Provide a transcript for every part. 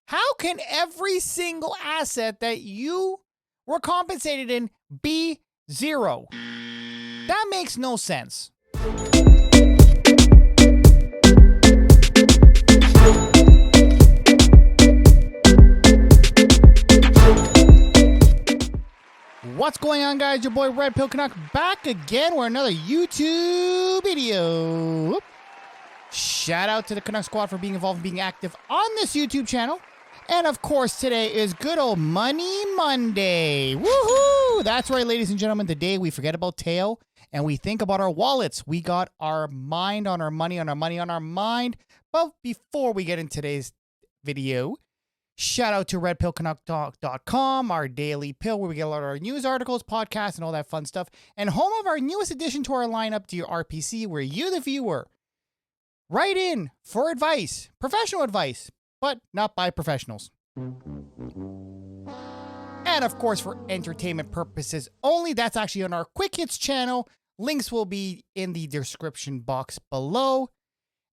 How can every single asset that you were compensated in be zero? That makes no sense. What's going on, guys? Your boy RedpillCanuck back again with another YouTube video. Shout out to the Canuck Squad for being involved and being active on this YouTube channel. And of course, today is good old Money Monday. Woohoo! That's right, ladies and gentlemen. Today we forget about tail and we think about our wallets. We got our mind on our money, on our mind. But before we get into today's video, shout out to RedpillCanuck.com, our daily pill, where we get a lot of our news articles, podcasts, and all that fun stuff. And home of our newest addition to our lineup, to your RPC, where you, the viewer, write in for advice, professional advice, but not by professionals. And of course, for entertainment purposes only, that's actually on our Quick Hits channel. Links will be in the description box below.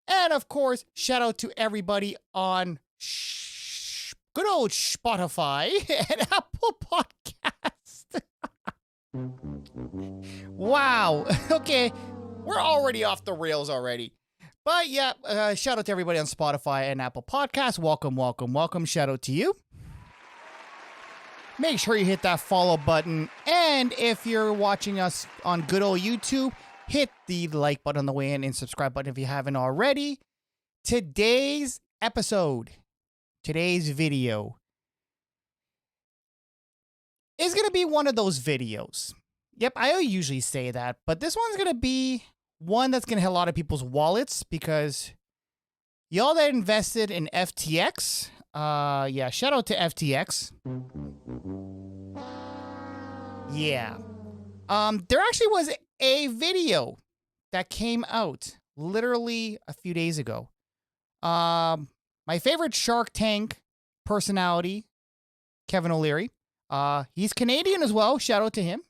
And of course, shout out to everybody on good old Spotify and Apple Podcast. Wow. Okay. We're already off the rails already. But yeah, shout out to everybody on Spotify and Apple Podcasts. Welcome, welcome, welcome. Shout out to you. Make sure you hit that follow button. And if you're watching us on good old YouTube, hit the like button on the way in and subscribe button if you haven't already. Today's episode, today's video is going to be one of those videos. Yep, I usually say that, but this one's going to be one that's going to hit a lot of people's wallets because y'all that invested in FTX, yeah, shout out to FTX. Yeah. There actually was a video that came out literally a few days ago. My favorite Shark Tank personality, Kevin O'Leary. He's Canadian as well. Shout out to him.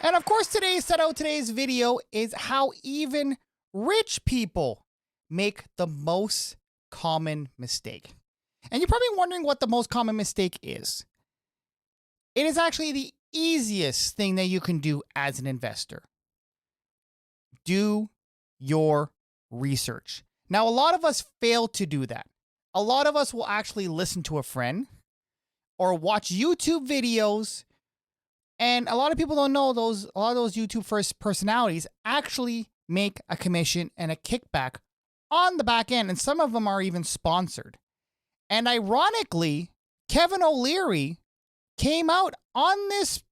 And of course, today's video is how even rich people make the most common mistake. And you're probably wondering what the most common mistake is. It is actually the easiest thing that you can do as an investor. Do your research. Now, a lot of us fail to do that. A lot of us will actually listen to a friend or watch YouTube videos. And a lot of people don't know a lot of those YouTube first personalities actually make a commission and a kickback on the back end. And some of them are even sponsored. And ironically, Kevin O'Leary came out on this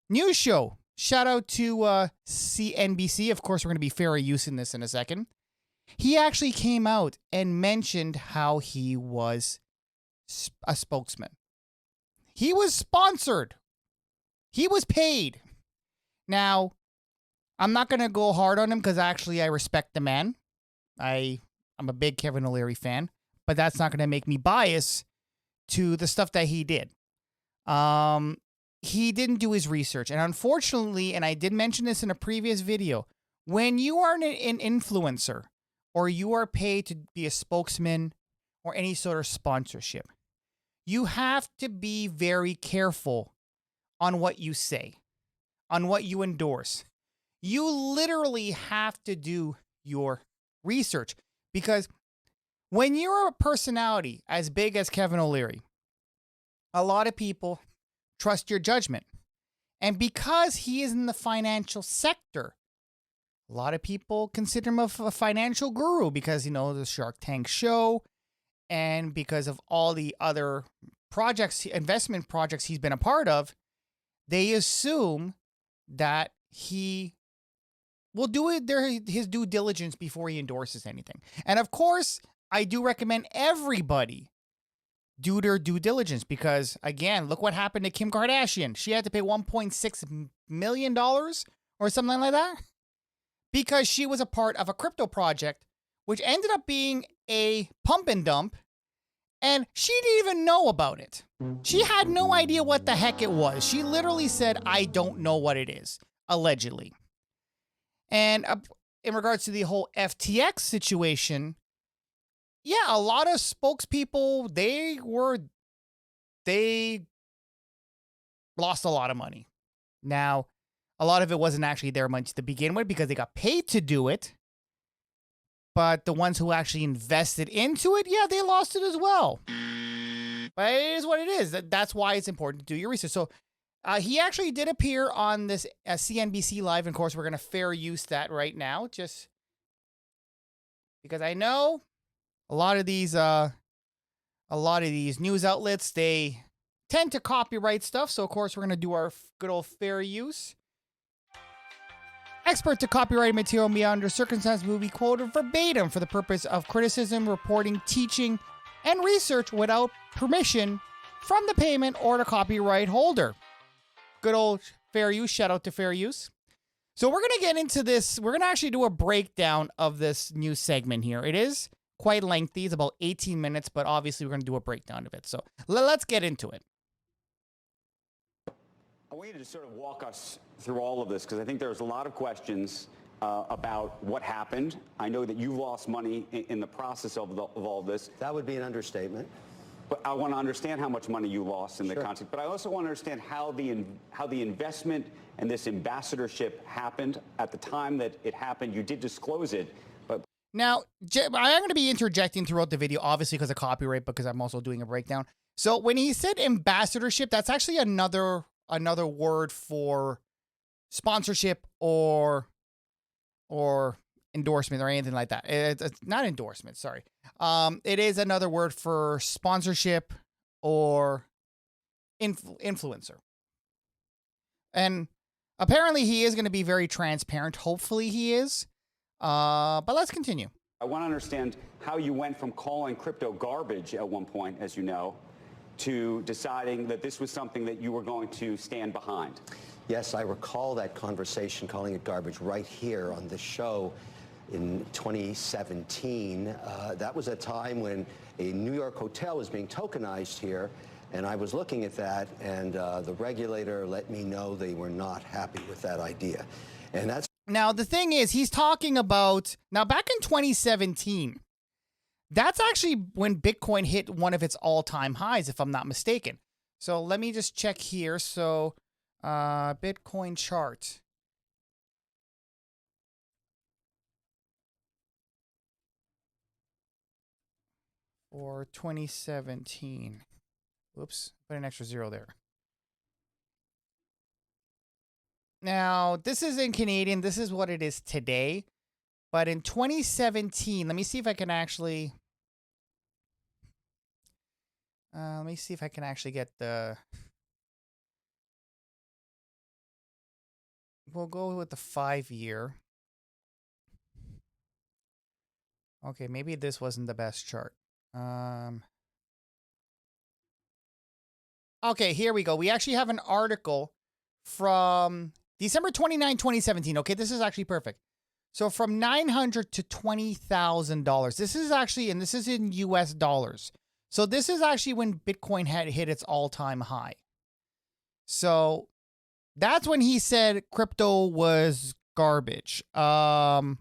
news show. Shout out to CNBC. Of course, we're going to be fair use in this in a second. He actually came out and mentioned how he was a spokesman. He was sponsored. He was paid. Now, I'm not going to go hard on him because actually I respect the man. I'm a big Kevin O'Leary fan, but that's not going to make me biased to the stuff that he did. He didn't do his research. And unfortunately, and I did mention this in a previous video, when you are an influencer or you are paid to be a spokesman or any sort of sponsorship, you have to be very careful on what you say, on what you endorse. You literally have to do your research because when you're a personality as big as Kevin O'Leary, a lot of people trust your judgment. And because he is in the financial sector, a lot of people consider him a financial guru because, you know, the Shark Tank show and because of all the other projects, investment projects he's been a part of, they assume that he will do his due diligence before he endorses anything. And of course, I do recommend everybody do their due diligence because, again, look what happened to Kim Kardashian. She had to pay $1.6 million or something like that because she was a part of a crypto project, which ended up being a pump and dump, and she didn't even know about it. She had no idea what the heck it was. She literally said, I don't know what it is, allegedly. And in regards to the whole FTX situation, yeah, a lot of spokespeople, they lost a lot of money. Now, a lot of it wasn't actually their money to begin with because they got paid to do it. But the ones who actually invested into it, yeah, they lost it as well. But it is what it is. That's why it's important to do your research. So he actually did appear on this CNBC Live. And of course, we're going to fair use that right now, just because I know a lot of these news outlets, they tend to copyright stuff. So of course, we're going to do our good old fair use. Expert to copyrighted material may under circumstances will be quoted verbatim for the purpose of criticism, reporting, teaching, and research without permission from the payment or the copyright holder. Good old fair use. Shout out to fair use. So we're going to get into this. We're going to actually do a breakdown of this new segment here. It is quite lengthy. It's about 18 minutes, but obviously we're going to do a breakdown of it. So let's get into it. I want you to just sort of walk us through all of this because I think there's a lot of questions about what happened. I know that you've lost money in the process of all this. That would be an understatement. But I want to understand how much money you lost in the context. But I also want to understand how the investment and this ambassadorship happened at the time that it happened. You did disclose it. But now, I am going to be interjecting throughout the video, obviously because of copyright, because I'm also doing a breakdown. So when he said ambassadorship, that's actually another word for sponsorship or endorsement or anything like that. It's not endorsement, sorry. It is another word for sponsorship or influencer. And apparently he is going to be very transparent. Hopefully he is. But let's continue. I want to understand how you went from calling crypto garbage at one point, as you know, to deciding that this was something that you were going to stand behind. Yes, I recall that conversation, calling it garbage, right here on this show in 2017. That was a time when a New York hotel was being tokenized here, and I was looking at that, and the regulator let me know they were not happy with that idea. And that's... Now, the thing is, he's talking about... Now, back in 2017... That's actually when Bitcoin hit one of its all-time highs, if I'm not mistaken. So let me just check here. So Bitcoin chart. For 2017. Whoops, put an extra zero there. Now, this is in Canadian. This is what it is today. But in 2017, let me see if I can actually... let me see if I can actually get the... We'll go with the 5-year. Okay, maybe this wasn't the best chart. Okay, here we go. We actually have an article from December 29, 2017. Okay, this is actually perfect. So from $900 to $20,000. This is actually, and this is in US dollars. So this is actually when Bitcoin had hit its all-time high. So that's when he said crypto was garbage. When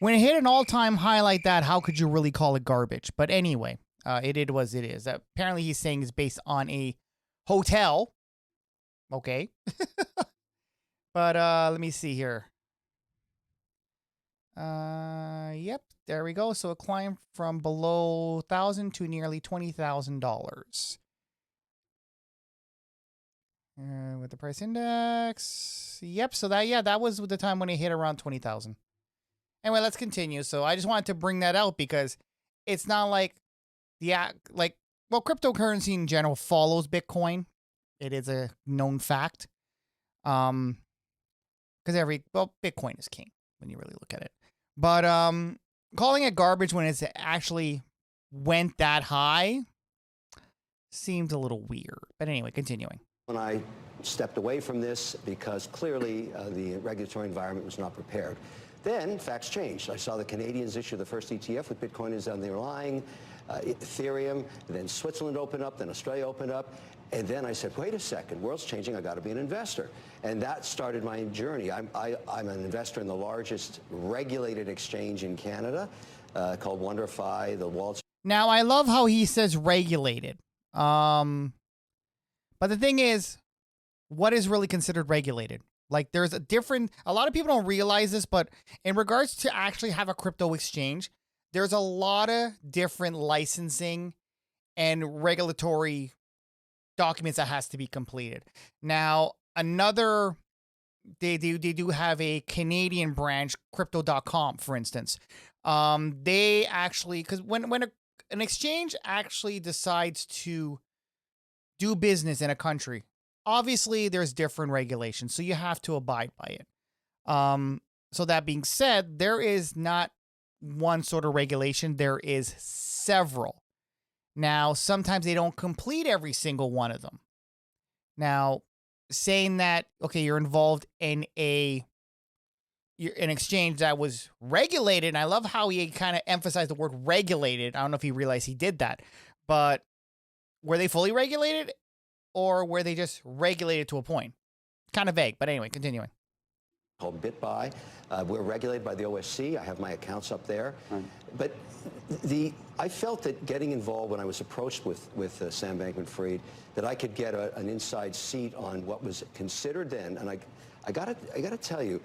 it hit an all-time high like that, how could you really call it garbage? But anyway, it was it is. Apparently he's saying it's based on a hotel. Okay. But let me see here. Yep, there we go. So it climbed from below $1,000 to nearly $20,000. With the price index. Yep, so that was the time when it hit around 20,000. Anyway, let's continue. So I just wanted to bring that out because it's not like cryptocurrency in general follows Bitcoin. It is a known fact. Because Bitcoin is king when you really look at it. But calling it garbage when it's actually went that high seems a little weird. But anyway, continuing. When I stepped away from this because clearly the regulatory environment was not prepared. Then facts changed. I saw the Canadians issue the first ETF with Bitcoin is underlying, Ethereum, then Switzerland opened up, then Australia opened up. And then I said, wait a second, world's changing, I got to be an investor. And that started my journey. I'm an investor in the largest regulated exchange in Canada called WonderFi, the Wall Street. Now, I love how he says regulated. But the thing is, what is really considered regulated? Like, there's a lot of people don't realize this, but in regards to actually have a crypto exchange, there's a lot of different licensing and regulatory documents that has to be completed. Now, they do have a Canadian branch, crypto.com, for instance. They actually, because when an exchange actually decides to do business in a country, obviously there's different regulations, so you have to abide by it. So that being said, there is not one sort of regulation, there is several. Now, sometimes they don't complete every single one of them. Now, saying that, okay, you're involved in an exchange that was regulated, and I love how he kind of emphasized the word regulated. I don't know if he realized he did that, but were they fully regulated, or were they just regulated to a point? Kind of vague, but anyway, continuing. Called BitBuy. We're regulated by the OSC. I have my accounts up there. Right. But I felt that getting involved when I was approached with Sam Bankman-Fried, that I could get an inside seat on what was considered then. And I gotta tell you,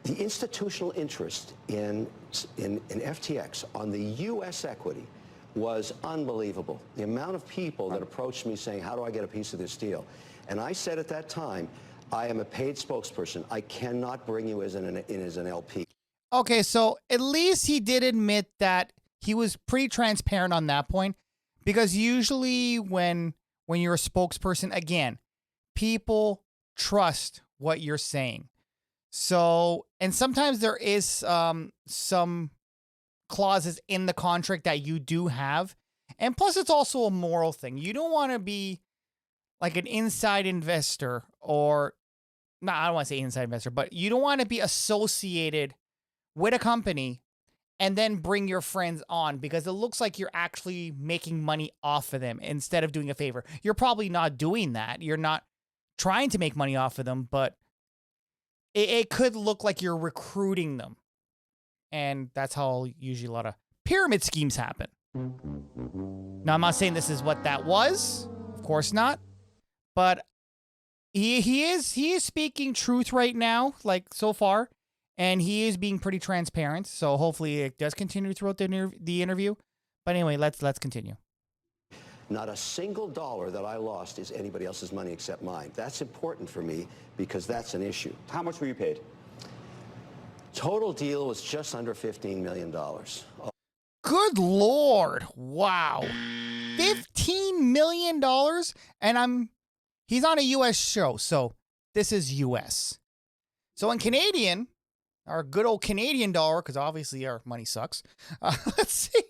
the institutional interest in FTX on the U.S. equity was unbelievable. The amount of people that approached me saying, how do I get a piece of this deal? And I said at that time, I am a paid spokesperson. I cannot bring you as an LP. Okay, so at least he did admit that he was pretty transparent on that point, because usually when you're a spokesperson, again, people trust what you're saying. So, and sometimes there is some clauses in the contract that you do have. And plus, it's also a moral thing. You don't want to be like an inside investor, or no, I don't want to say inside investor, but you don't want to be associated with a company and then bring your friends on, because it looks like you're actually making money off of them instead of doing a favor. You're probably not doing that. You're not trying to make money off of them, but it could look like you're recruiting them. And that's how usually a lot of pyramid schemes happen. Now, I'm not saying this is what that was. Of course not. But he is speaking truth right now, like so far, and he is being pretty transparent. So hopefully it does continue throughout the interview. But anyway, let's continue. Not a single dollar that I lost is anybody else's money except mine. That's important for me because that's an issue. How much were you paid? Total deal was just under $15 million. Good Lord. Wow. $15 million? And he's on a U.S. show, so this is U.S. So in Canadian, our good old Canadian dollar, because obviously our money sucks. Let's see.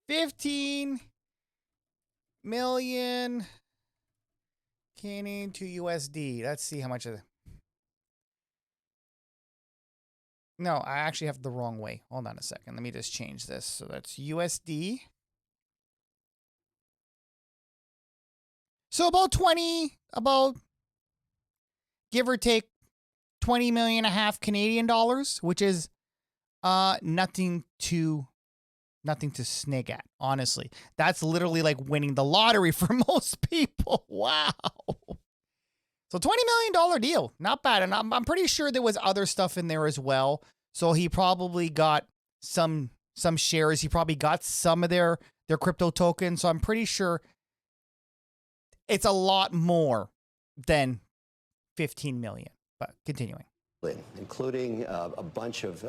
15 million Canadian to USD. Let's see how much of it. No, I actually have the wrong way. Hold on a second. Let me just change this. So that's USD. So about give or take 20 million and a half Canadian dollars, which is nothing to snake at, honestly. That's literally like winning the lottery for most people. Wow. So $20 million deal, not bad. And I'm pretty sure there was other stuff in there as well. So he probably got some shares. He probably got some of their crypto tokens. So I'm pretty sure it's a lot more than 15 million. But continuing. Including a bunch of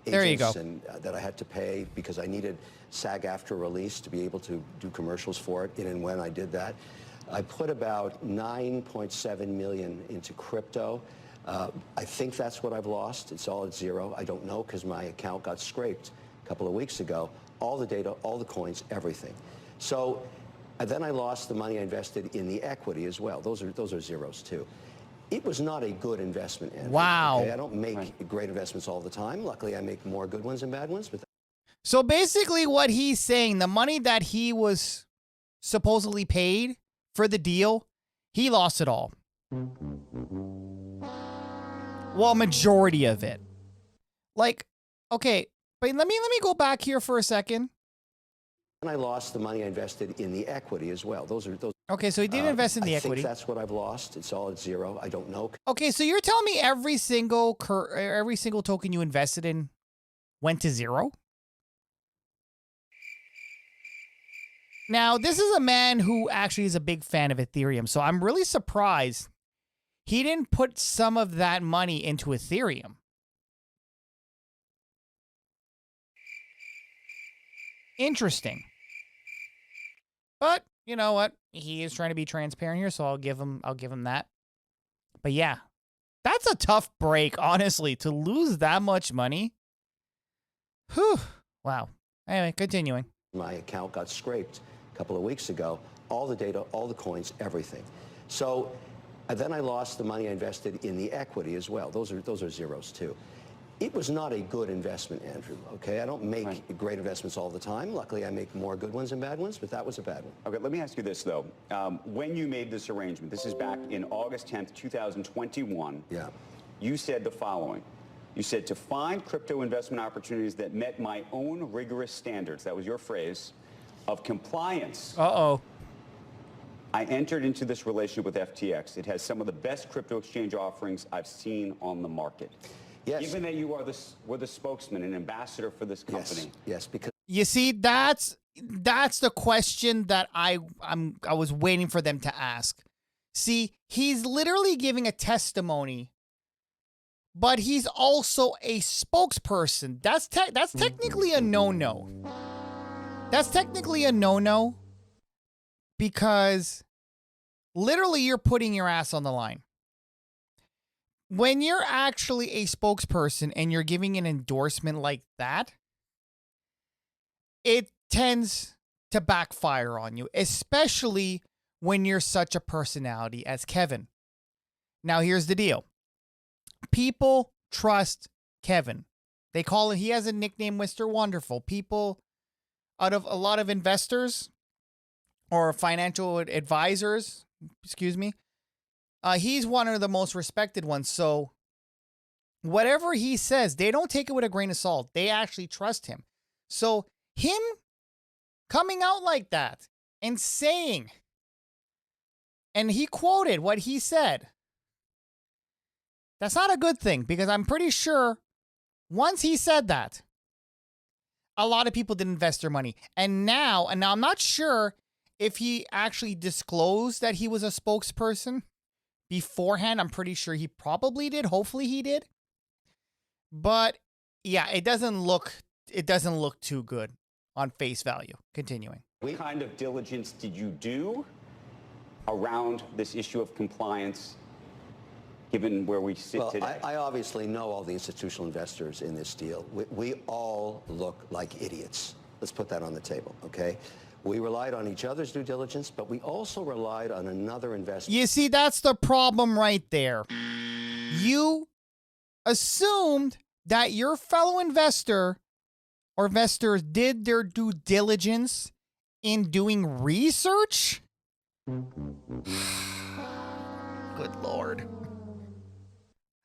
there you go. And, that I had to pay because I needed SAG-AFTRA release to be able to do commercials for it. And when I did that, I put about 9.7 million into crypto. I think that's what I've lost. It's all at zero. I don't know because my account got scraped a couple of weeks ago. All the data, all the coins, everything. So then I lost the money I invested in the equity as well. Those are zeros too. It was not a good investment. Andrew. Wow. Okay? I don't make great investments all the time. Luckily, I make more good ones than bad ones. But so basically what he's saying, the money that he was supposedly paid for the deal, He lost it all. Well, majority of it. Like, okay, but let me go back here for a second. And I lost the money I invested in the equity as well. Those. Okay, so he did invest in the equity. I think that's what I've lost. It's all at zero. I don't know. Okay, so you're telling me every single token you invested in went to zero? Now, this is a man who actually is a big fan of Ethereum, so I'm really surprised he didn't put some of that money into Ethereum. Interesting. But you know what? He is trying to be transparent here, so I'll give him that. But yeah, that's a tough break, honestly, to lose that much money. Whew. Wow. Anyway, continuing. My account got scraped a couple of weeks ago. All the data, all the coins, everything. So then I lost the money I invested in the equity as well. Those are zeros too. It was not a good investment, Andrew, okay? I don't make great investments all the time. Luckily, I make more good ones than bad ones, but that was a bad one. Okay, let me ask you this, though. When you made this arrangement, this is back in August 10th, 2021, yeah. You said the following. You said, to find crypto investment opportunities that met my own rigorous standards, that was your phrase, of compliance. Uh-oh. I entered into this relationship with FTX. It has some of the best crypto exchange offerings I've seen on the market. Yes. Given that you were the spokesman and ambassador for this company. Yes, because you see, that's the question that I was waiting for them to ask. See, he's literally giving a testimony, but he's also a spokesperson. That's technically a no-no. That's technically a no-no because literally you're putting your ass on the line. When you're actually a spokesperson and you're giving an endorsement like that, it tends to backfire on you, especially when you're such a personality as Kevin. Now, here's the deal. People trust Kevin. He has a nickname, Mr. Wonderful. People, out of a lot of investors or financial advisors, he's one of the most respected ones. So whatever he says, they don't take it with a grain of salt. They actually trust him. So him coming out like that and saying, and he quoted what he said, that's not a good thing because I'm pretty sure once he said that, a lot of people did invest their money. And now I'm not sure if he actually disclosed that he was a spokesperson beforehand. I'm pretty sure he probably did. Hopefully he did. But yeah, it doesn't look too good on face value. Continuing. What kind of diligence did you do around this issue of compliance, given where we sit today? I obviously know all the institutional investors in this deal. We all look like idiots. Let's put that on the table, okay? We relied on each other's due diligence, but we also relied on another investor. You see, that's the problem right there. You assumed that your fellow investor or investors did their due diligence in doing research? Good Lord.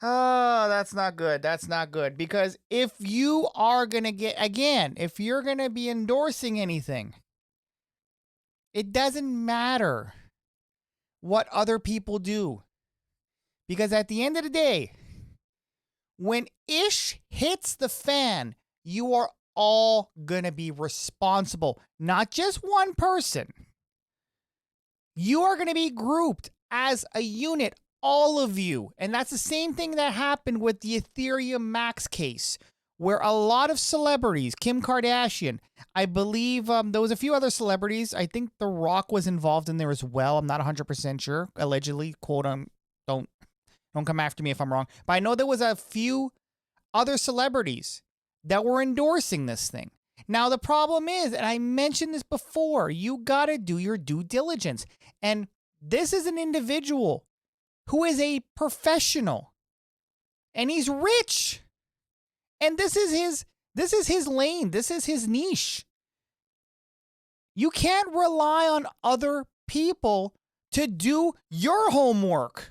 Oh, that's not good. That's not good. Because if you are going to if you're going to be endorsing anything, it doesn't matter what other people do. Because at the end of the day, when ish hits the fan, you are all going to be responsible. Not just one person. You are going to be grouped as a unit, all of you. And that's the same thing that happened with the Ethereum Max case, where a lot of celebrities, Kim Kardashian, I believe there was a few other celebrities. I think The Rock was involved in there as well. I'm not 100% sure. Allegedly, quote, don't come after me if I'm wrong. But I know there was a few other celebrities that were endorsing this thing. Now, the problem is, and I mentioned this before, you got to do your due diligence. And this is an individual who is a professional. And he's rich. And this is his lane. This is his niche. You can't rely on other people to do your homework.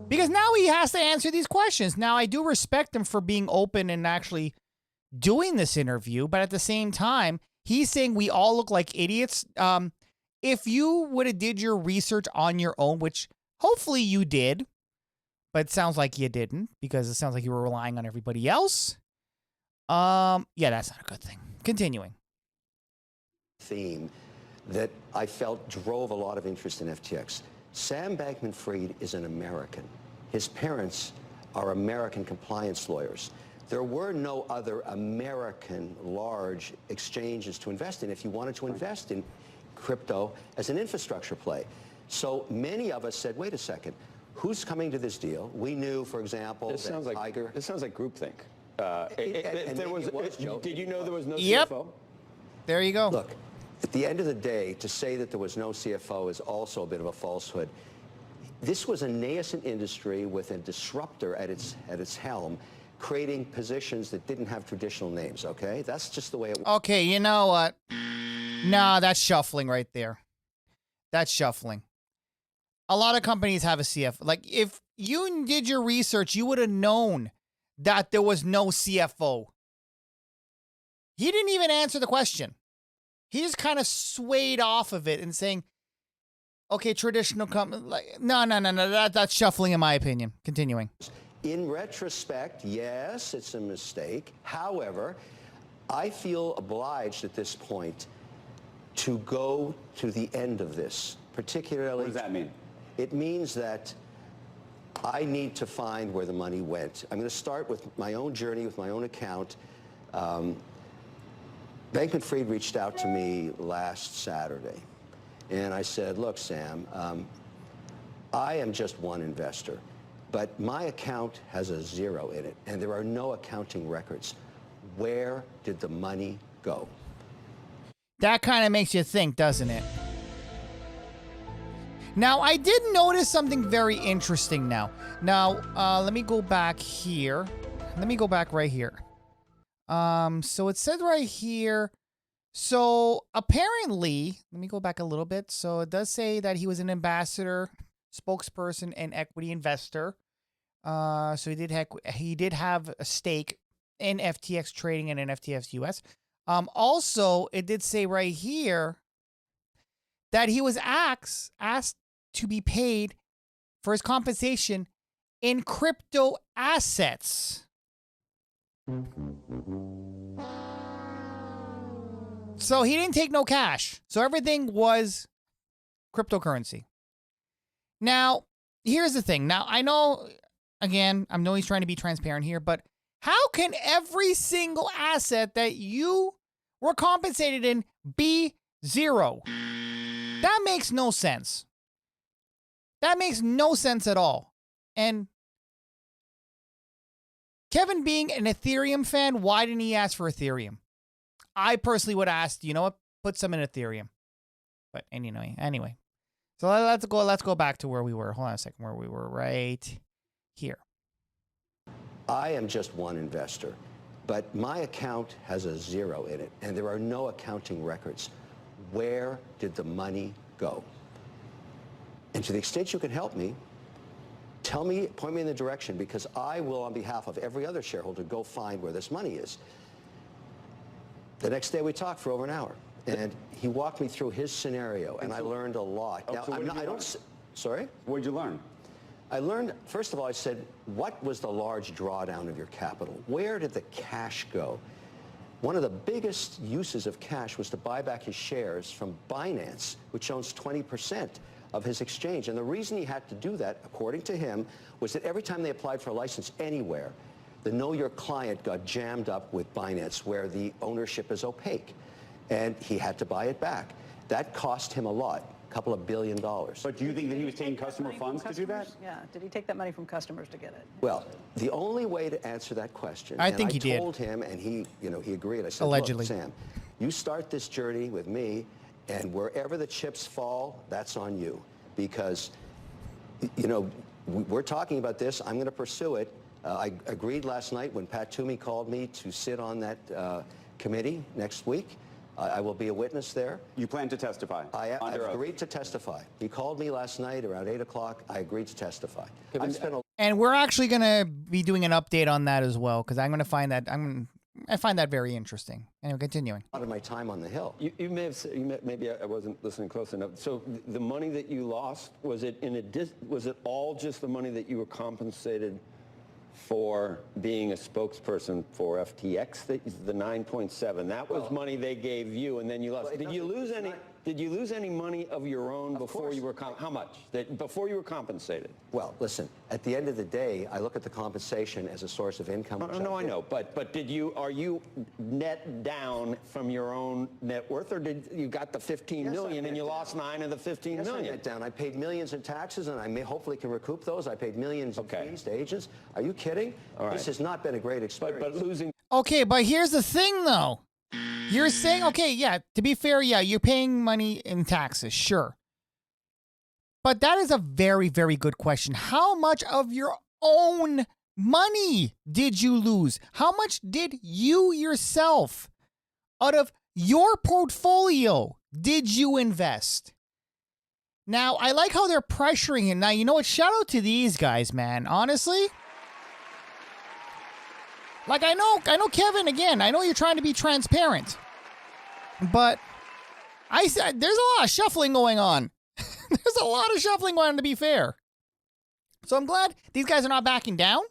Because now he has to answer these questions. Now, I do respect him for being open and actually doing this interview, but at the same time, he's saying we all look like idiots. If you would have did your research on your own, which hopefully you did, but it sounds like you didn't because it sounds like you were relying on everybody else. Yeah, that's not a good thing. Continuing. Theme that I felt drove a lot of interest in FTX. Sam Bankman-Fried is an American. His parents are American compliance lawyers. There were no other American large exchanges to invest in if you wanted to invest in crypto as an infrastructure play. So many of us said, wait a second, who's coming to this deal? We knew, for example, this sounds like Tiger. This sounds like groupthink. Did you know there was no Yep. CFO? There you go. Look, at the end of the day, to say that there was no CFO is also a bit of a falsehood. This was a nascent industry with a disruptor at its helm, creating positions that didn't have traditional names, okay? That's just the way it was. Okay, you know what? Nah, that's shuffling right there. That's shuffling. A lot of companies have a CFO. Like, if you did your research, you would have known that there was no CFO. He didn't even answer the question. He just kind of swayed off of it and saying, okay, traditional company. Like, no. That's shuffling in my opinion. Continuing. In retrospect, yes, it's a mistake. However, I feel obliged at this point to go to the end of this, particularly. What does that mean? It means that I need to find where the money went. I'm going to start with my own journey, with my own account. Bankman-Fried reached out to me last Saturday, and I said, look, Sam, I am just one investor, but my account has a zero in it, and there are no accounting records. Where did the money go? That kind of makes you think, doesn't it? Now, I did notice something very interesting now. Now, let me go back here. Let me go back right here. So it said right here. So apparently, let me go back a little bit. So it does say that he was an ambassador, spokesperson, and equity investor. So he did have a stake in FTX trading and in FTX US. Also, it did say right here that he was asked to be paid for his compensation in crypto assets. So he didn't take no cash. So everything was cryptocurrency. Now, here's the thing. Now, I know, again, I know he's trying to be transparent here, but how can every single asset that you were compensated in be zero? That makes no sense. That makes no sense at all. And Kevin being an Ethereum fan, why didn't he ask for Ethereum? I personally would ask, you know what, put some in Ethereum. But anyway. So let's go back to where we were. Hold on a second, where we were right here. I am just one investor, but my account has a zero in it, and there are no accounting records. Where did the money go? And to the extent you can help me, tell me, point me in the direction, because I will, on behalf of every other shareholder, go find where this money is. The next day we talked for over an hour, and he walked me through his scenario, and I learned a lot. Oh, Now, sorry? What did you learn? I learned, first of all, I said, what was the large drawdown of your capital? Where did the cash go? One of the biggest uses of cash was to buy back his shares from Binance, which owns 20% of his exchange. And the reason he had to do that, according to him, was that every time they applied for a license anywhere, the Know Your Client got jammed up with Binance, where the ownership is opaque. And he had to buy it back. That cost him a lot. A couple of $1 billion. But do you think that he was taking customer funds to do that? Yeah. Did he take that money from customers to get it? Well, the only way to answer that question, I think he did. I told him, and he agreed. I said, allegedly, look, Sam, you start this journey with me, and wherever the chips fall, that's on you, because, we're talking about this. I'm going to pursue it. I agreed last night when Pat Toomey called me to sit on that committee next week. I will be a witness there. You plan to testify? I've under oath? agreed to testify. He called me last night around 8 o'clock. I agreed to testify. And we're actually going to be doing an update on that as well, because I'm going to find that I find that very interesting. Anyway, continuing. A lot of my time on the Hill. You may have said, maybe I wasn't listening close enough. So the money that you lost, was it all just the money that you were compensated for being a spokesperson for FTX? The 9.7. That was money they gave you, and then you lost. Did you lose any? Did you lose any money of your own before you were how much? Before you were compensated? Well, listen. At the end of the day, I look at the compensation as a source of income. No, I know. But are you net down from your own net worth, or did you got the 15 million and you lost 9 of the 15 million? I net down. I paid millions in taxes, and I hopefully can recoup those. I paid millions in fees to agents. Are you kidding? All right. This has not been a great experience. But losing. Okay, but here's the thing, though. You're saying, okay, yeah, to be fair, yeah, you're paying money in taxes, sure. But that is a very, very good question. How much of your own money did you lose? How much did you yourself, out of your portfolio, did you invest? Now, I like how they're pressuring him. Now, you know what? Shout out to these guys, man. Honestly. Like, I know, Kevin, again, I know you're trying to be transparent, but I said there's a lot of shuffling going on. There's a lot of shuffling going on, to be fair. So I'm glad these guys are not backing down,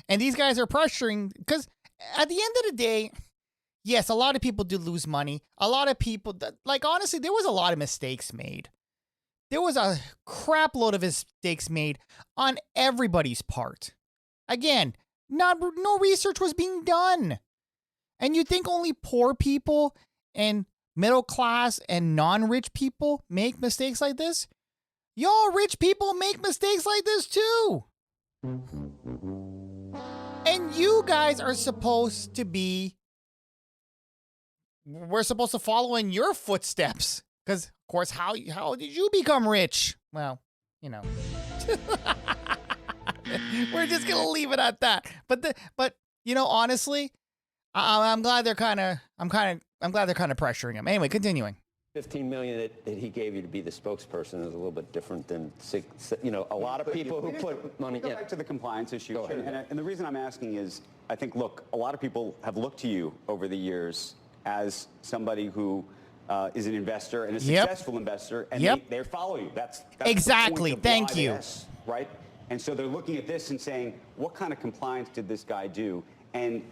and these guys are pressuring, because at the end of the day, yes, a lot of people did lose money. A lot of people, like, honestly, there was a lot of mistakes made. There was a crap load of mistakes made on everybody's part. Again, no research was being done. And you think only poor people and middle class and non-rich people make mistakes like this? Y'all rich people make mistakes like this too. And you guys are supposed to be, we're supposed to follow in your footsteps. Because, of course, how did you become rich? Well, you know. We're just gonna leave it at that. But you know, honestly, I'm glad they're kind of pressuring him. Anyway, continuing. 15 million that he gave you to be the spokesperson is a little bit different than a lot of people who put money. Go back to the compliance issue, and the reason I'm asking is, I think, look, a lot of people have looked to you over the years as somebody who is an investor and a successful investor, and they follow you. That's exactly. The point of Thank you. this, right? And so they're looking at this and saying, what kind of compliance did this guy do? And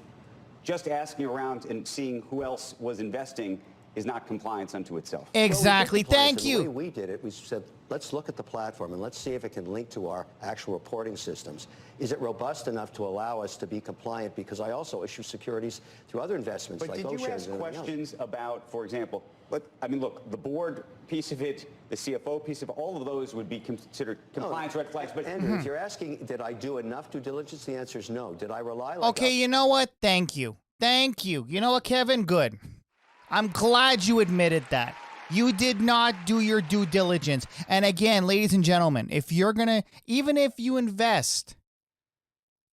just asking around and seeing who else was investing is not compliance unto itself. Exactly. Thank you. The way we did it, we said, let's look at the platform and let's see if it can link to our actual reporting systems. Is it robust enough to allow us to be compliant? Because I also issue securities through other investments like But did you ask questions about, for example, look, the board piece of it, the CFO piece of it, all of those would be considered compliance red flags. But Andrew, if you're asking, did I do enough due diligence? The answer is no. Did I rely? Okay, you know what? Thank you. You know what, Kevin? Good. I'm glad you admitted that. You did not do your due diligence. And again, ladies and gentlemen, even if you invest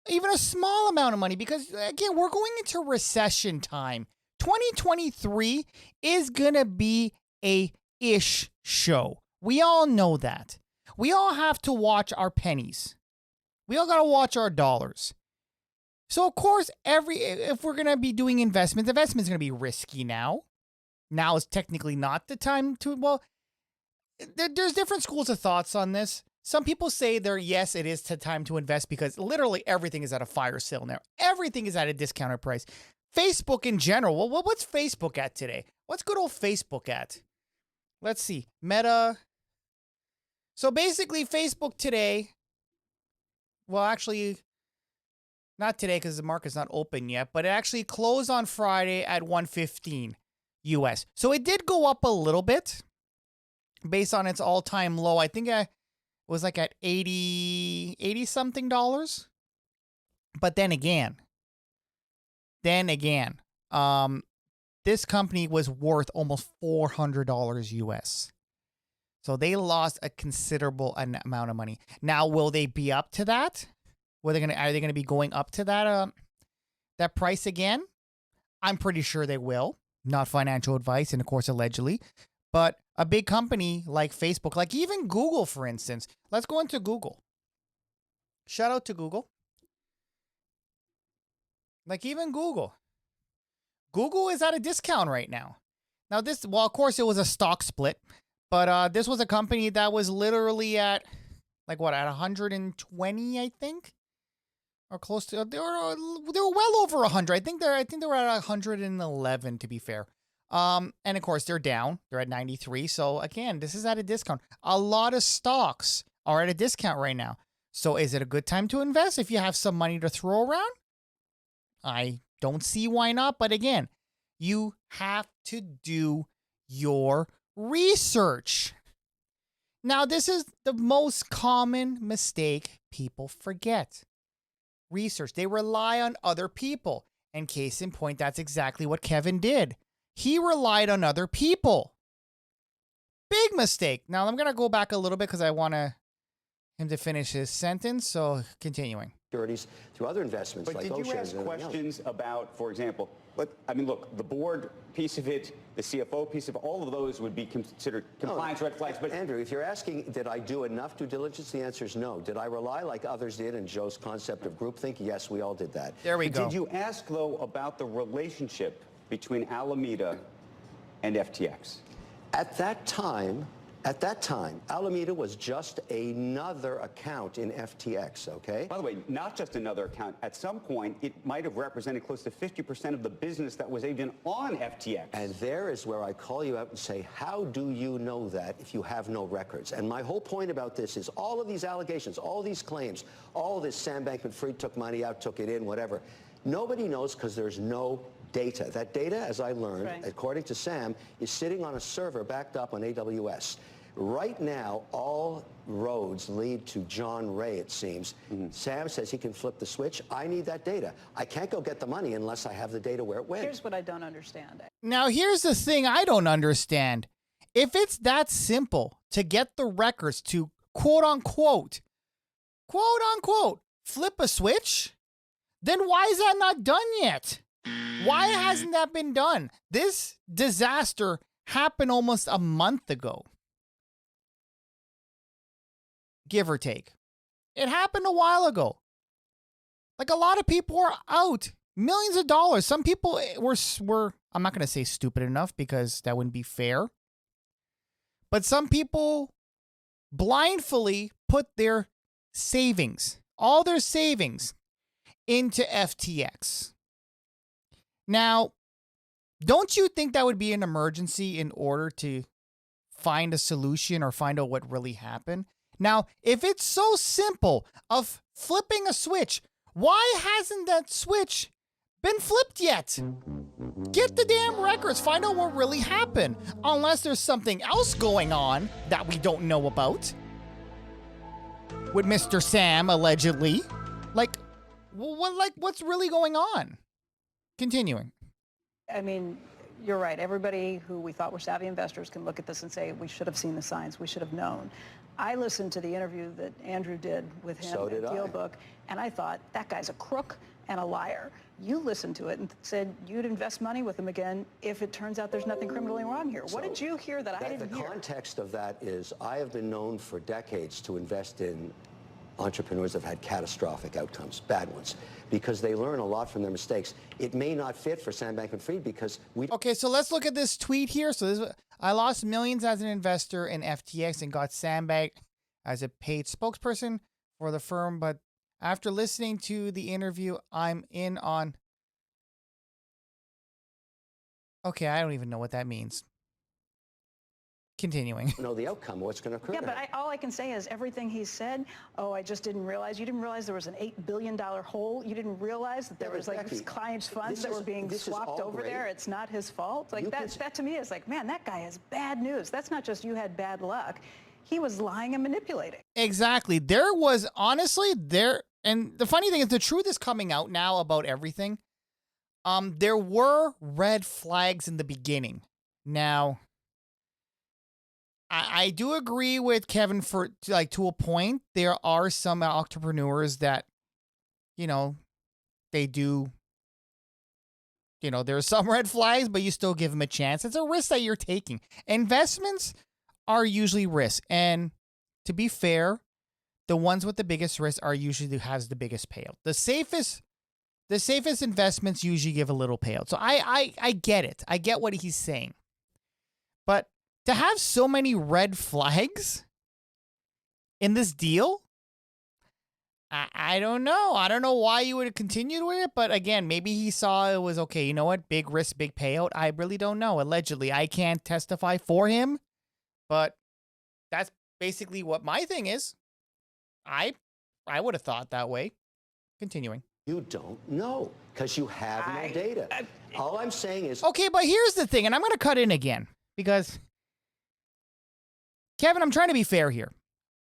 even a small amount of money, because again, we're going into recession time. 2023 is going to be a ish show. We all know that. We all have to watch our pennies. We all got to watch our dollars. So of course, if we're going to be doing investments is going to be risky now. Now is technically not the time to, there's different schools of thoughts on this. Some people say yes, it is the time to invest because literally everything is at a fire sale now. Everything is at a discounted price. Facebook in general, what's Facebook at today? What's good old Facebook at? Let's see, Meta. So basically Facebook today, well, actually, not today because the market's not open yet, but it actually closed on Friday at 115 US. So it did go up a little bit based on its all-time low. I think it was like at 80 something dollars. But then again, this company was worth almost $400 US. So they lost a considerable amount of money. Now, will they be up to that? Are they going to be going up to that price again? I'm pretty sure they will. not financial advice, and of course, allegedly. But a big company like Facebook, like even Google, for instance, let's go into Google. Shout out to Google. Like even Google. Google is at a discount right now. Now this, well, of course it was a stock split, but this was a company that was literally at, like what, at 120, I think? Or close to, they were well over 100. I think they were at 111 to be fair. And of course they're down. They're at 93. So again, this is at a discount. A lot of stocks are at a discount right now. So is it a good time to invest if you have some money to throw around? I don't see why not. But again, you have to do your research. Now, this is the most common mistake people forget. Research. They rely on other people. And case in point, that's exactly what Kevin did. He relied on other people. Big mistake. Now, I'm going to go back a little bit because I want him to finish his sentence. So, continuing. Securities through other investments. But like did you ask questions about, for example, I mean, look, the board piece of it, the CFO piece of it, all of those would be considered compliance red flags. But Andrew, if you're asking, did I do enough due diligence, the answer is no. Did I rely like others did in Joe's concept of groupthink? Yes, we all did that. There we go. Did you ask, though, about the relationship between Alameda and FTX? At that time, Alameda was just another account in FTX, okay? By the way, not just another account. At some point, it might have represented close to 50% of the business that was even on FTX. And there is where I call you out and say, how do you know that if you have no records? And my whole point about this is all of these allegations, all these claims, all this Sam Bankman-Fried took money out, took it in, whatever. Nobody knows because there's no data. That data, as I learned, according to Sam, is sitting on a server backed up on AWS. Right now, all roads lead to John Ray, it seems. Sam says he can flip the switch. I need that data. I can't go get the money unless I have the data where it went. Here's what I don't understand. Now, here's the thing I don't understand. If it's that simple to get the records to quote unquote, flip a switch, then why is that not done yet? Why hasn't that been done? This disaster happened almost a month ago. Give or take. It happened a while ago. Like a lot of people were out. Millions of dollars. Some people were I'm not going to say stupid enough because that wouldn't be fair. But some people blindly put their savings, all their savings, into FTX. Now, don't you think that would be an emergency in order to find a solution or find out what really happened? Now, if it's so simple of flipping a switch, why hasn't that switch been flipped yet? Get the damn records. Find out what really happened. Unless there's something else going on that we don't know about. With Mr. Sam, allegedly. What's really going on? Continuing. I mean, you're right. Everybody who we thought were savvy investors can look at this and say, we should have seen the signs. We should have known. I listened to the interview that Andrew did with him at DealBook, and I thought, that guy's a crook and a liar. You listened to it and said you'd invest money with him again if it turns out there's nothing criminally wrong here. What did you hear that I didn't hear? The context of that is I have been known for decades to invest in entrepreneurs that have had catastrophic outcomes, bad ones, because they learn a lot from their mistakes. It may not fit for Sam Bankman-Fried because we... Okay, so let's look at this tweet here. So I lost millions as an investor in FTX and got Sam Bank as a paid spokesperson for the firm, but after listening to the interview, I'm in on... Okay, I don't even know what that means. Continuing. Know the outcome, what's going to occur. Yeah, but all I can say is everything he said, I just didn't realize. You didn't realize there was an $8 billion hole. You didn't realize that there was like clients' funds that were being swapped over there. It's not his fault. Like that to me is like, man, that guy has bad news. That's not just you had bad luck. He was lying and manipulating. Exactly. There was honestly there. And the funny thing is the truth is coming out now about everything. There were red flags in the beginning. Now, I do agree with Kevin to a point. There are some entrepreneurs that, they do there's some red flags, but you still give him a chance. It's a risk that you're taking. Investments are usually risk. And to be fair, the ones with the biggest risk are usually who has the biggest payout. The safest investments usually give a little payout. So I get it. I get what he's saying. But to have so many red flags in this deal, I don't know. I don't know why you would have continued with it, but again, maybe he saw it was okay. You know what? Big risk, big payout. I really don't know. Allegedly, I can't testify for him, but that's basically what my thing is. I would have thought that way. Continuing. You don't know because you have no data. All I'm saying is... Okay, but here's the thing, and I'm going to cut in again because, Kevin, I'm trying to be fair here,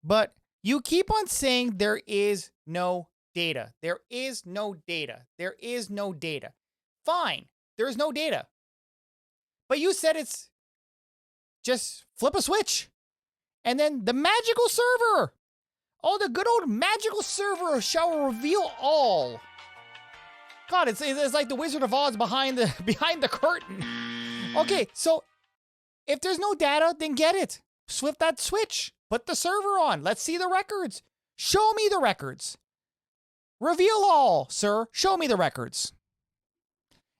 but you keep on saying there is no data. There is no data. There is no data. Fine. There is no data. But you said it's just flip a switch. And then the magical server. Oh, the good old magical server shall reveal all. God, it's like the Wizard of Oz behind the curtain. Okay, so if there's no data, then get it. Flip that switch. Put the server on. Let's see the records. Show me the records. Reveal all, sir. Show me the records.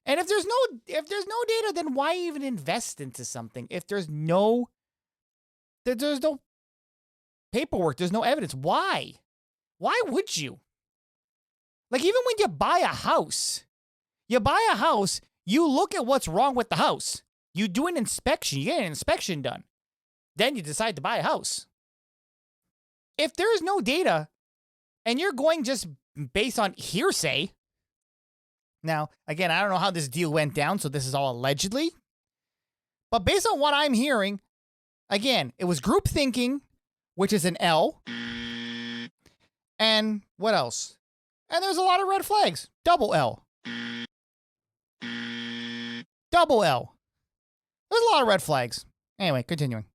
And if there's no data, then why even invest into something? If there's no paperwork, there's no evidence. Why? Why would you? Like, even when you buy a house, you look at what's wrong with the house. You do an inspection. You get an inspection done. Then you decide to buy a house. If there is no data and you're going just based on hearsay, now, again, I don't know how this deal went down, so this is all allegedly. But based on what I'm hearing, again, it was group thinking, which is an L. And what else? And there's a lot of red flags. Double L. Double L. There's a lot of red flags. Anyway, continuing.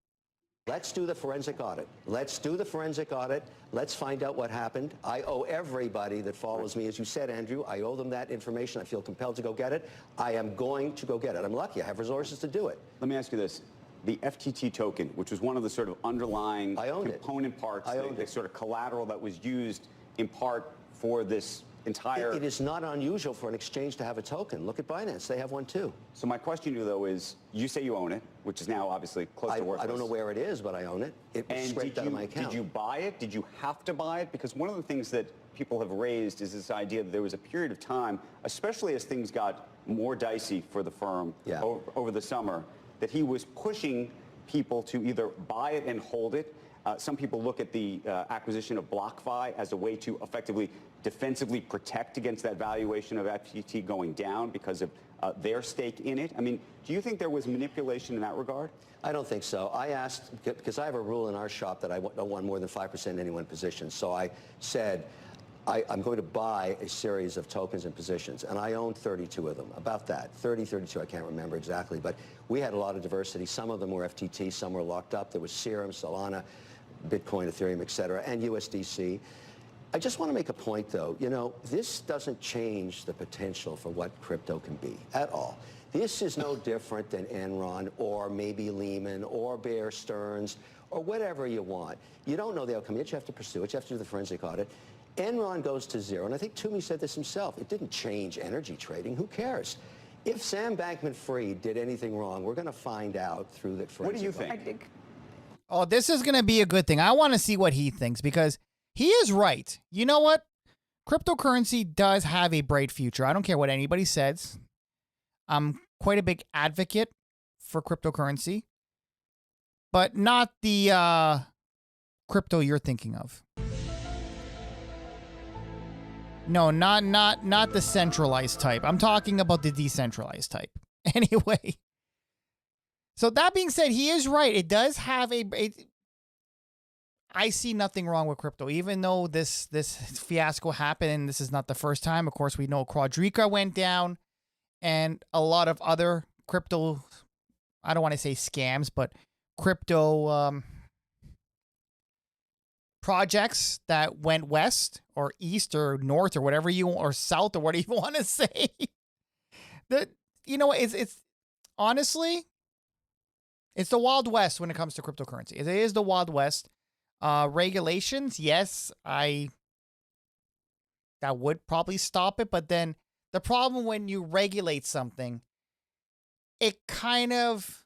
Let's do the forensic audit. Let's do the forensic audit. Let's find out what happened. I owe everybody that follows me, as you said, Andrew, I owe them that information. I feel compelled to go get it. I am going to go get it. I'm lucky. I have resources to do it. Let me ask you this. The FTT token, which was one of the sort of underlying component parts, the sort of collateral that was used in part for this entire... It is not unusual for an exchange to have a token. Look at Binance. They have one too. So my question to you, though, is you say you own it, which is now obviously close to worthless. I don't know where it is, but I own it. It was scraped out of my account. Did you buy it? Did you have to buy it? Because one of the things that people have raised is this idea that there was a period of time, especially as things got more dicey for the firm over the summer, that he was pushing people to either buy it and hold it. Some people look at the acquisition of BlockFi as a way to effectively defensively protect against that valuation of FTT going down because of their stake in it. I mean, do you think there was manipulation in that regard? I don't think so. I asked, because I have a rule in our shop that I don't want more than 5% in any one position. So I said, I'm going to buy a series of tokens and positions, and I own 32 of them, about that, 30, 32, I can't remember exactly, but we had a lot of diversity. Some of them were FTT, some were locked up. There was Serum, Solana, Bitcoin, Ethereum, et cetera, and USDC. I just want to make a point, though. You know, this doesn't change the potential for what crypto can be at all. This is no different than Enron or maybe Lehman or Bear Stearns or whatever you want. You don't know the outcome yet. You have to pursue it. You have to do the forensic audit. Enron goes to zero, and I think Toomey said this himself. It didn't change energy trading. Who cares? If Sam Bankman-Fried did anything wrong, we're going to find out through the forensic audit. What do you think? Oh, this is going to be a good thing. I want to see what he thinks because he is right. You know what? Cryptocurrency does have a bright future. I don't care what anybody says. I'm quite a big advocate for cryptocurrency, but not the crypto you're thinking of. No, not the centralized type. I'm talking about the decentralized type. Anyway. So that being said, he is right. It does have I see nothing wrong with crypto, even though this fiasco happened, and this is not the first time. Of course, we know Quadriga went down, and a lot of other crypto, I don't want to say scams, but crypto projects that went west or east or north or whatever or south or whatever you want to say. you know, it's honestly, it's the Wild West when it comes to cryptocurrency. It is the Wild West. Regulations, yes, that would probably stop it. But then the problem when you regulate something, it kind of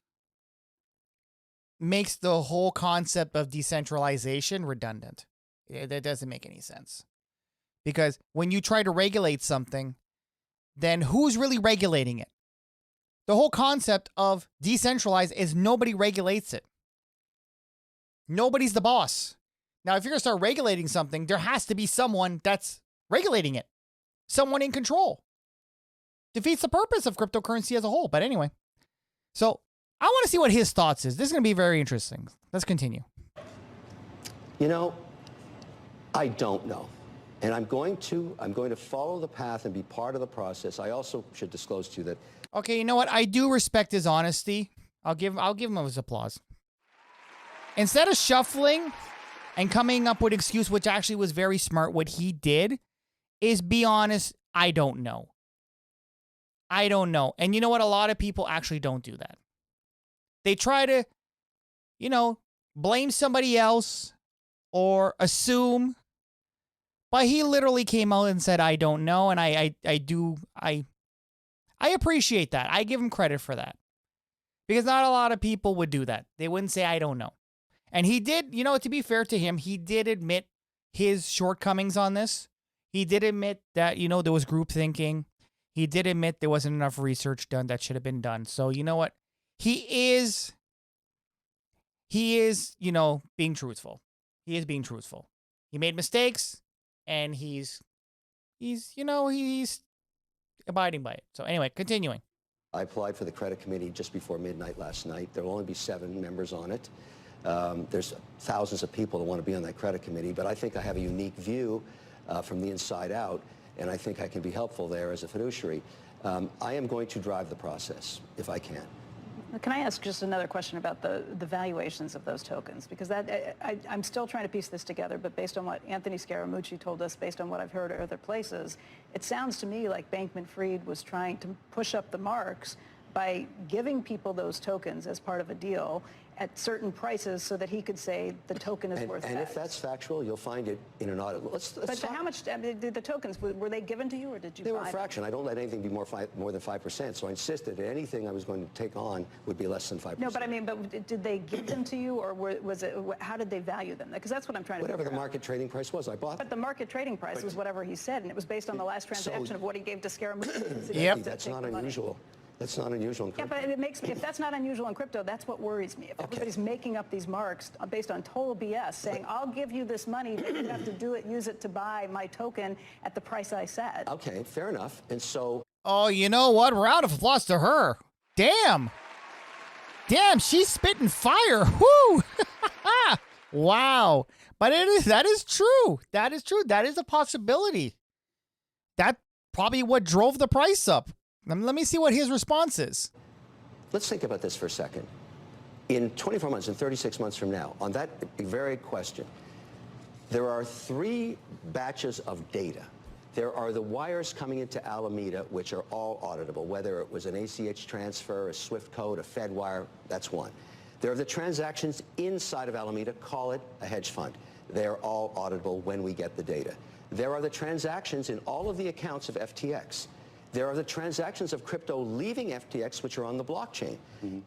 makes the whole concept of decentralization redundant. That doesn't make any sense. Because when you try to regulate something, then who's really regulating it? The whole concept of decentralized is nobody regulates it. Nobody's the boss. Now, if you're going to start regulating something, there has to be someone that's regulating it. Someone in control. Defeats the purpose of cryptocurrency as a whole. But anyway, so I want to see what his thoughts is. This is going to be very interesting. Let's continue. You know, I don't know. And I'm going to follow the path and be part of the process. I also should disclose to you that. Okay, you know what? I do respect his honesty. I'll give him his applause. Instead of shuffling and coming up with an excuse, which actually was very smart, what he did is be honest. I don't know. I don't know. And you know what? A lot of people actually don't do that. They try to, you know, blame somebody else or assume. But he literally came out and said, I don't know. And I appreciate that. I give him credit for that. Because not a lot of people would do that. They wouldn't say, I don't know. And he did, you know, to be fair to him, he did admit his shortcomings on this. He did admit that, you know, there was group thinking. He did admit there wasn't enough research done that should have been done. So, you know what? He is, you know, being truthful. He is being truthful. He made mistakes. And he's abiding by it. So anyway, continuing. I applied for the credit committee just before midnight last night. There will only be 7 members on it. There's thousands of people that want to be on that credit committee, but I think I have a unique view from the inside out, and I think I can be helpful there as a fiduciary. I am going to drive the process if I can. Can I ask just another question about the valuations of those tokens? Because I'm still trying to piece this together, but based on what Anthony Scaramucci told us, based on what I've heard at other places, it sounds to me like Bankman-Fried was trying to push up the marks by giving people those tokens as part of a deal at certain prices so that he could say the token is worth And X. if that's factual, you'll find it in an audit. But how much did the tokens, were they given to you or did you buy them? They were a fraction. I don't let anything be more than 5%, so I insisted that anything I was going to take on would be less than 5%. No, but I mean, did they give them to you or was it, how did they value them? Because that's what I'm trying to Whatever figure the out. market trading price was, I bought. But the market trading price was whatever he said, and it was based on the last transaction of what he gave to Scaramucci. Yep. That's not unusual. That's not unusual in crypto. Yeah, but it makes me, if that's not unusual in crypto, that's what worries me. If everybody's making up these marks based on total BS, saying, I'll give you this money, but you have to use it to buy my token at the price I said. Okay, fair enough. And so... Oh, you know what? Round of applause to her. Damn. Damn, she's spitting fire. Whoo! Wow. But that is true. That is true. That is a possibility. That probably what drove the price up. Let me see what his response is. Let's think about this for a second. In 24 months, in 36 months from now, on that very question, there are 3 batches of data. There are the wires coming into Alameda, which are all auditable, whether it was an ACH transfer, a SWIFT code, a Fed wire, that's one. There are the transactions inside of Alameda, call it a hedge fund. They are all auditable when we get the data. There are the transactions in all of the accounts of FTX. There are the transactions of crypto leaving FTX, which are on the blockchain.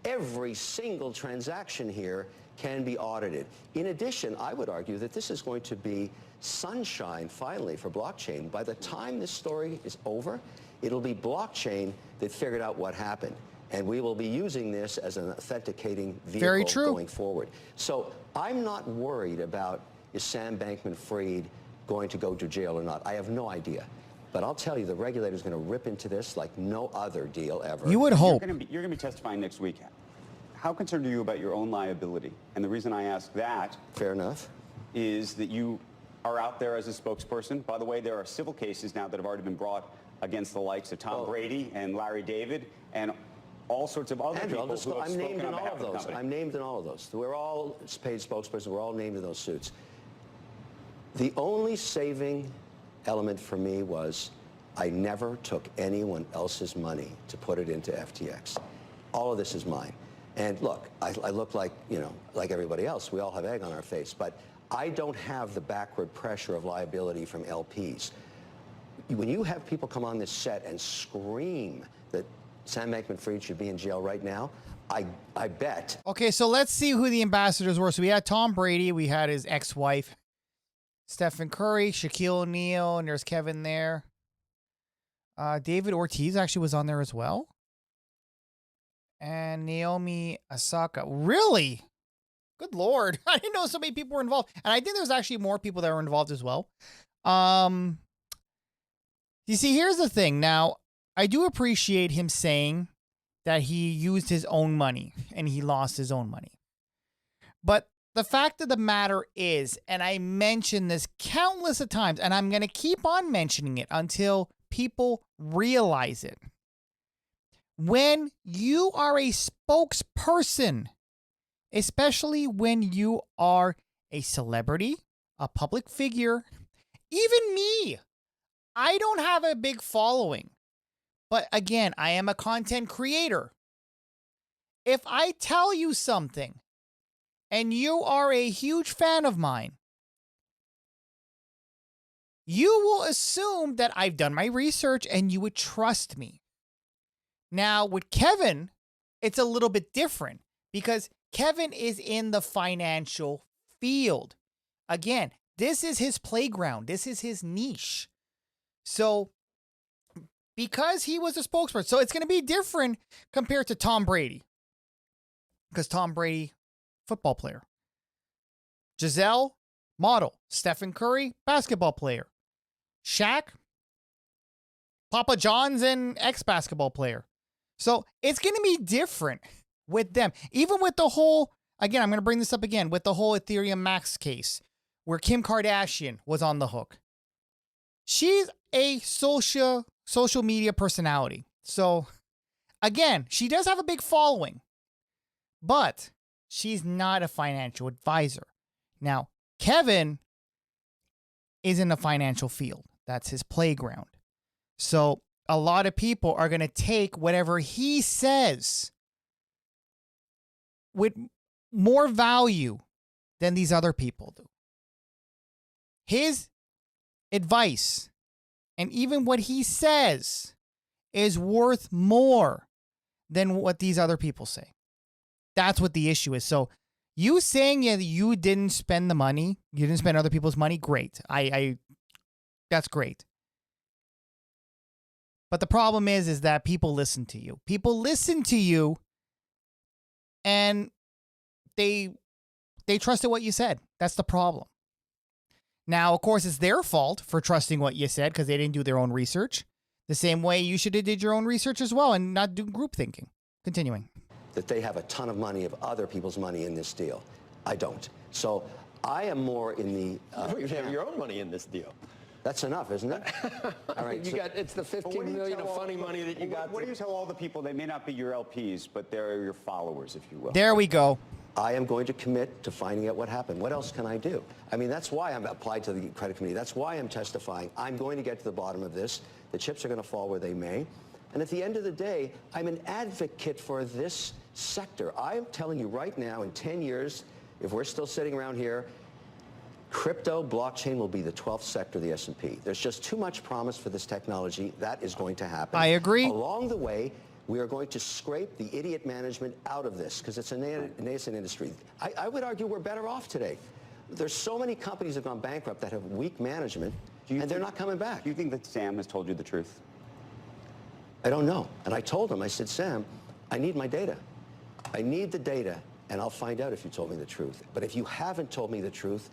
Every single transaction here can be audited. In addition, I would argue that this is going to be sunshine, finally, for blockchain. By the time this story is over, it'll be blockchain that figured out what happened. And we will be using this as an authenticating vehicle going forward. So I'm not worried about is Sam Bankman-Fried going to go to jail or not. I have no idea. But I'll tell you, the regulator's going to rip into this like no other deal ever. You would hope. You're going to be testifying next week. How concerned are you about your own liability? And the reason I ask that, fair enough, is that you are out there as a spokesperson. By the way, there are civil cases now that have already been brought against the likes of Tom Brady and Larry David and all sorts of other people who have spoken on behalf of the company. I'm named in all of those. We're all paid spokespersons. We're all named in those suits. The only saving element for me was I never took anyone else's money to put it into FTX. All of this is mine. And look, I look like, like everybody else. We all have egg on our face, but I don't have the backward pressure of liability from LPs. When you have people come on this set and scream that Sam Bankman-Fried should be in jail right now, I bet. Okay, so let's see who the ambassadors were. So we had Tom Brady, we had his ex-wife, Stephen Curry, Shaquille O'Neal, and there's Kevin there. David Ortiz actually was on there as well. And Naomi Osaka. Really? Good Lord. I didn't know so many people were involved. And I think there's actually more people that were involved as well. You see, here's the thing. Now, I do appreciate him saying that he used his own money and he lost his own money. But the fact of the matter is, and I mentioned this countless of times, and I'm going to keep on mentioning it until people realize it. When you are a spokesperson, especially when you are a celebrity, a public figure, even me, I don't have a big following. But again, I am a content creator. If I tell you something and you are a huge fan of mine, you will assume that I've done my research and you would trust me. Now, with Kevin, it's a little bit different because Kevin is in the financial field. Again, this is his playground. This is his niche. So, because he was a spokesperson, so it's going to be different compared to Tom Brady. Because Tom Brady, football player. Giselle, model. Stephen Curry, basketball player. Shaq, Papa John's and ex-basketball player. So it's going to be different with them. Even with the whole, again, I'm going to bring this up again, with the whole Ethereum Max case where Kim Kardashian was on the hook. She's a social media personality. So again, she does have a big following, but she's not a financial advisor. Now, Kevin is in the financial field. That's his playground. So a lot of people are going to take whatever he says with more value than these other people do. His advice and even what he says is worth more than what these other people say. That's what the issue is. So you saying you didn't spend the money, you didn't spend other people's money, great. That's great. But the problem is that people listen to you. People listen to you and they trusted what you said. That's the problem. Now, of course, it's their fault for trusting what you said because they didn't do their own research. The same way you should have did your own research as well and not do group thinking. Continuing. That they have a ton of money of other people's money in this deal. I don't. So I am more in the... you have your own money in this deal. That's enough, isn't it? All right. It's the 15 million of funny money that you got. What do you tell all the people? They may not be your LPs, but they're your followers, if you will. There we go. I am going to commit to finding out what happened. What else can I do? I mean, that's why I'm applied to the credit committee. That's why I'm testifying. I'm going to get to the bottom of this. The chips are going to fall where they may. And at the end of the day, I'm an advocate for this sector. I'm telling you right now, in 10 years, if we're still sitting around here, crypto, blockchain will be the 12th sector of the S&P. There's just too much promise for this technology. That is going to happen. I agree. Along the way, we are going to scrape the idiot management out of this because it's a nascent industry. I would argue we're better off today. There's so many companies that have gone bankrupt that have weak management, and they're not coming back. Do you think that Sam has told you the truth? I don't know. And I told him, I said, Sam, I need my data. I need the data, and I'll find out if you told me the truth. But if you haven't told me the truth,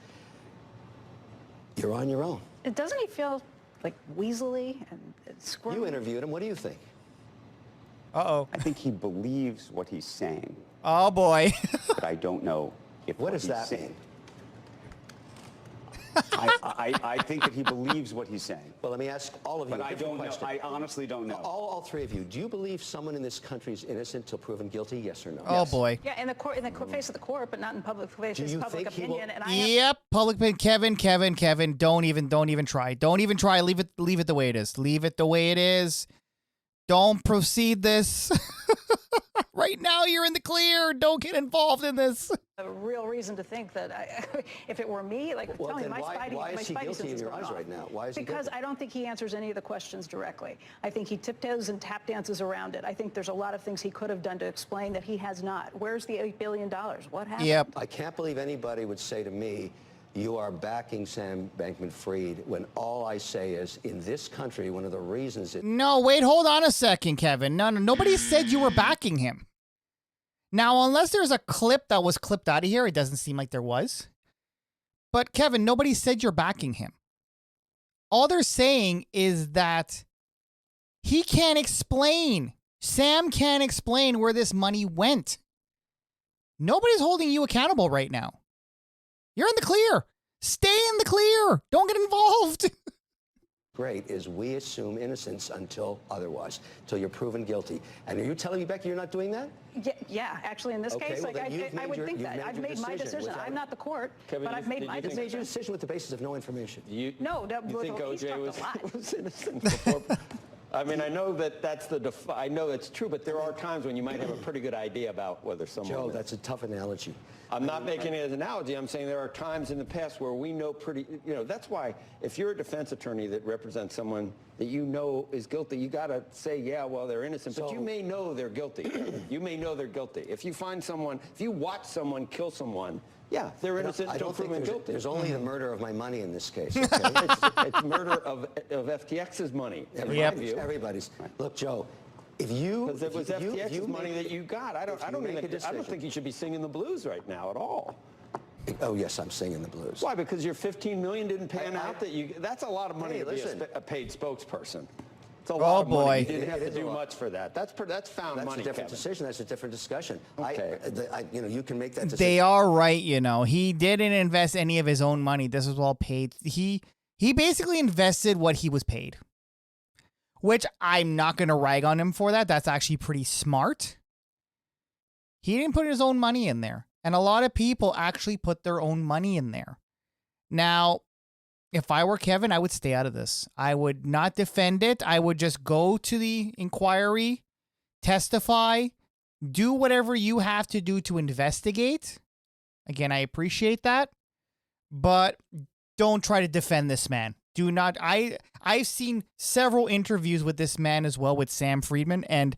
you're on your own. Doesn't he feel like weaselly and squirmy? You interviewed him. What do you think? Uh-oh. I think he believes what he's saying. Oh, boy. But I don't know if What does he's that saying. mean? I think that he believes what he's saying. Well, let me ask all of you. But I don't know. I honestly don't know. All three of you. Do you believe someone in this country is innocent till proven guilty? Yes or no? Oh Yes. boy. Yeah, in the face of the court, but not in public face. It's public opinion. And Public opinion. Kevin. Don't even try. Don't even try. Leave it the way it is. Leave it the way it is. Don't proceed this. Right now, you're in the clear. Don't get involved in this. A real reason to think that if it were me, like, Well, tell me, then my why is he spidey guilty sense in is your going eyes off. right now? Why is he Because guilty? I don't think he answers any of the questions directly. I think he tiptoes and tap dances around it. I think there's a lot of things he could have done to explain that he has not. Where's the $8 billion? What happened? Yep. I can't believe anybody would say to me, you are backing Sam Bankman-Fried, when all I say is, in this country, one of the reasons it... No, wait, hold on a second, Kevin. No, nobody said you were backing him. Now, unless there's a clip that was clipped out of here, it doesn't seem like there was. But Kevin, nobody said you're backing him. All they're saying is that he can't explain. Sam can't explain where this money went. Nobody's holding you accountable right now. You're in the clear. Stay in the clear. Don't get involved. Great is we assume innocence until otherwise, till you're proven guilty. And are you telling me, Becky, you're not doing that? Yeah, actually, in this case, well, like, I would think that. I've made my decision. I'm not the court, Kevin, but I've made my decision. You made your decision with the basis of no information. You think OJ was innocent before? I mean, I know that I know it's true, but there are times when you might have a pretty good idea about whether someone... Joe, that's a tough analogy. I'm not making it as an analogy. I'm saying there are times in the past where we know that's why if you're a defense attorney that represents someone that you know is guilty, you got to say, yeah, well, they're innocent, but you may know they're guilty. You may know they're guilty. If you watch someone kill someone, yeah, they're innocent until proven guilty. There's only the murder of my money in this case. Okay? It's murder of FTX's money. Everybody's. Look, Joe, if you... Because it was FTX's money that you got. I don't think you should be singing the blues right now at all. Oh, yes, I'm singing the blues. Why? Because your $15 million didn't pan out? That's a lot of money to be a paid spokesperson. It's a lot of money. You didn't have to do much for that. That's found money, That's a different decision. That's a different discussion. Okay. You can make that decision. They are right, He didn't invest any of his own money. This was all paid. He basically invested what he was paid. Which I'm not going to rag on him for that. That's actually pretty smart. He didn't put his own money in there. And a lot of people actually put their own money in there. Now, if I were Kevin, I would stay out of this. I would not defend it. I would just go to the inquiry, testify, do whatever you have to do to investigate. Again, I appreciate that. But don't try to defend this man. Do not. I've seen several interviews with this man as well, with Sam Friedman, and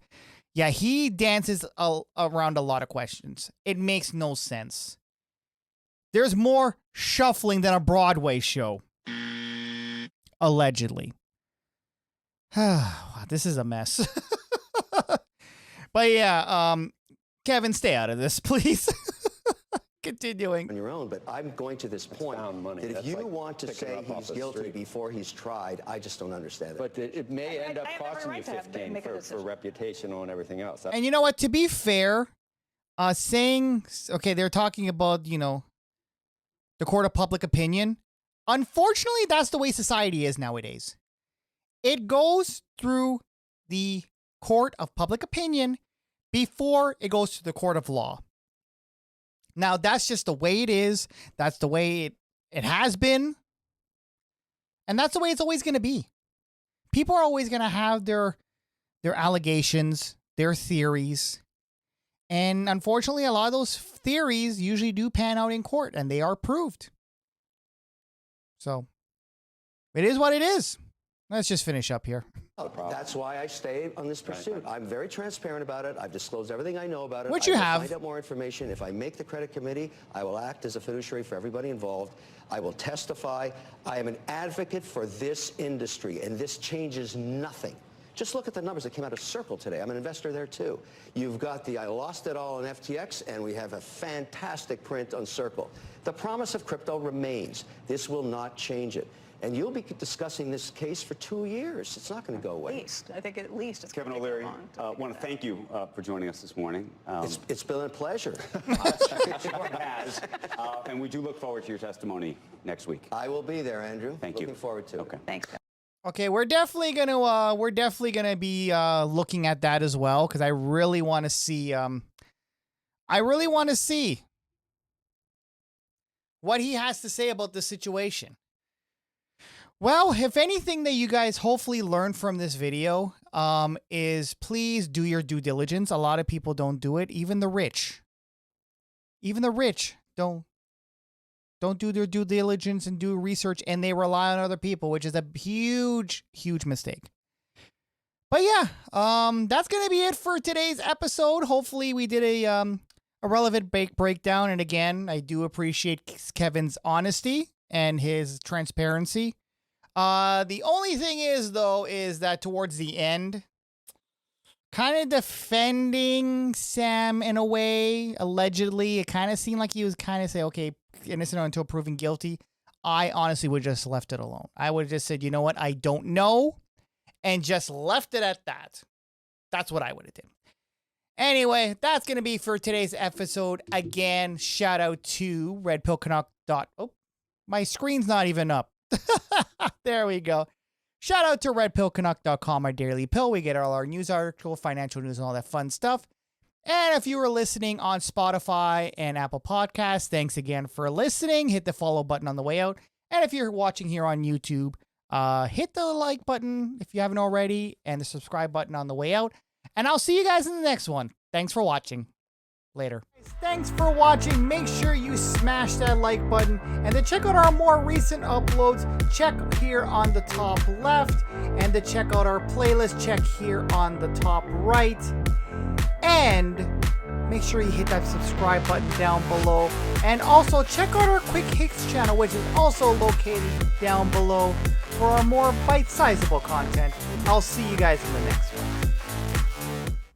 yeah, he dances around a lot of questions. It makes no sense. There's more shuffling than a Broadway show. Allegedly. This is a mess. But yeah, Kevin, stay out of this, please. Continuing. On your own, but I'm going to this point that if you want to say he's guilty before he's tried, I just don't understand it. But it may end up costing you 15 for reputational and everything else. And you know what? To be fair, they're talking about, the court of public opinion. Unfortunately, that's the way society is nowadays. It goes through the court of public opinion before it goes to the court of law. Now, that's just the way it is. That's the way it has been. And that's the way it's always going to be. People are always going to have their allegations, their theories. And unfortunately, a lot of those theories usually do pan out in court, and they are proved. So, it is what it is. Let's just finish up here. That's why I stay on this pursuit. I'm very transparent about it. I've disclosed everything I know about it. What you have. I will find out more information. If I make the credit committee, I will act as a fiduciary for everybody involved. I will testify. I am an advocate for this industry, and this changes nothing. Just look at the numbers that came out of Circle today. I'm an investor there, too. You've got I lost it all in FTX, and we have a fantastic print on Circle. The promise of crypto remains. This will not change it. And you'll be discussing this case for 2 years. It's not going to go away. At least. I think at least it's Kevin gonna take O'Leary, long to want to thank you for joining us this morning. It's been a pleasure. It sure has. And we do look forward to your testimony next week. I will be there, Andrew. Thank you. Looking forward to it. Thanks. Okay, we're definitely gonna be looking at that as well, because I really want to see what he has to say about the situation. Well, if anything that you guys hopefully learn from this video is please do your due diligence. A lot of people don't do it. Even the rich don't do their due diligence and do research, and they rely on other people, which is a huge, huge mistake. But yeah, that's going to be it for today's episode. Hopefully we did a relevant breakdown. And again, I do appreciate Kevin's honesty and his transparency. The only thing is, though, is that towards the end, kind of defending Sam in a way, allegedly, it kind of seemed like he was kind of saying, okay, innocent until proven guilty. I honestly would have just left it alone. I would have just said, you know what, I don't know, and just left it at that. That's what I would have done. Anyway, that's going to be for today's episode. Again, shout out to RedpillCanuck. Oh, my screen's not even up. There we go. Shout out to RedpillCanuck.com, our daily pill. We get all our news article, financial news, and all that fun stuff. And if you were listening on Spotify and Apple Podcasts, thanks again for listening. Hit the follow button on the way out. And if you're watching here on YouTube, hit the like button if you haven't already, and the subscribe button on the way out. And I'll see you guys in the next one. Thanks for watching. Later. Thanks for watching. Make sure you smash that like button, and to check out our more recent uploads, check here on the top left, and to check out our playlist, check here on the top right. And make sure you hit that subscribe button down below, and also check out our Quick Hits channel, which is also located down below, for our more bite-sizable content. I'll see you guys in the next one.